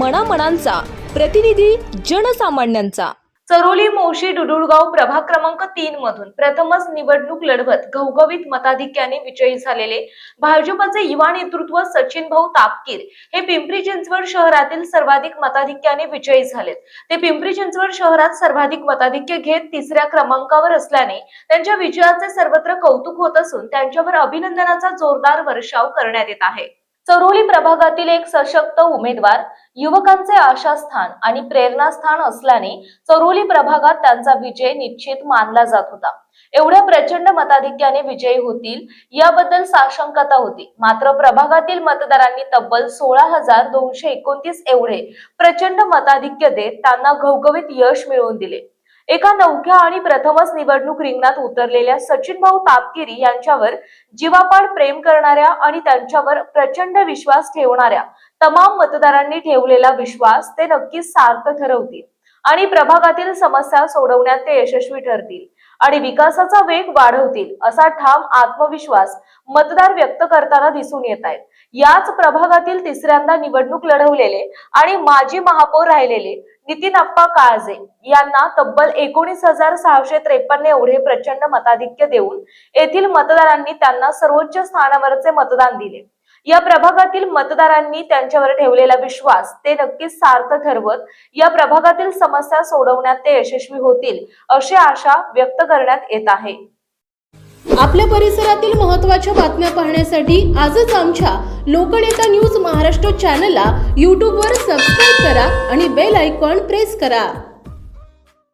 मनामनांचा प्रतिनिधी जनसामान्यांचा। चरोली मोशी डुडुळगाव प्रभाग क्रमांक 3 मधून प्रथमच निवडणूक लढवत घवघवीत मताधिक्याने विजयी झालेले भाजपचे युवा नेतृत्व सचिन भाऊ तापकीर हे पिंपरी चिंचवड शहरातील सर्वाधिक मताधिक्याने विजयी झालेत। ते पिंपरी चिंचवड शहरात सर्वाधिक मताधिक्य घेत तिसऱ्या क्रमांकावर असल्याने त्यांच्या विजयाचे सर्वत्र कौतुक होत असून त्यांच्यावर अभिनंदनाचा जोरदार वर्षाव करण्यात येत आहे। चरोली प्रभागातील एक सशक्त उमेदवार, युवकांचे आशास्थान आणि प्रेरणास्थान असल्याने चरोली प्रभागात त्यांचा विजय निश्चित मानला जात होता। एवढ्या प्रचंड मताधिक्याने विजयी होतील याबद्दल साशंकता होती, मात्र प्रभागातील मतदारांनी तब्बल 16,229 एवढे प्रचंड मताधिक्य देत त्यांना घवघवीत यश मिळवून दिले। एका नवख्या आणि प्रथमच निवडणूक रिंगणात उतरलेल्या सचिन भाऊ तापकीर यांच्यावर जीवापाड प्रेम करणाऱ्या आणि त्यांच्यावर प्रचंड विश्वास ठेवणाऱ्या तमाम मतदारांनी ठेवलेला विश्वास ते नक्कीच सार्थ ठरवतील आणि प्रभागातील समस्या सोडवण्यात ते यशस्वी ठरतील आणि विकासाचा वेग वाढवतील असा ठाम आत्मविश्वास मतदार व्यक्त करताना दिसून येत आहेत। याच प्रभागातील तिसऱ्यांदा निवडणूक लढवलेले आणि माजी महापौर राहिलेले नितीन अप्पा काळजे यांना तब्बल 19,653 एवढे प्रचंड मताधिक्य देऊन येथील मतदारांनी त्यांना सर्वोच्च स्थानावरचे मतदान दिले। या प्रभागातील मतदारांनी त्यांच्यावर ठेवलेला विश्वास ते नक्कीच सार्थ ठरवत या प्रभागातील समस्या सोडवण्यात ते यशस्वी होतील अशी आशा व्यक्त करण्यात येत आहे। आपल्या परिसरातील महत्त्वाच्या बातम्या पाहण्यासाठी आजच आमच्या लोकनेता न्यूज महाराष्ट्र चॅनलला YouTube वर सबस्क्राईब करा आणि बेल आयकॉन प्रेस करा।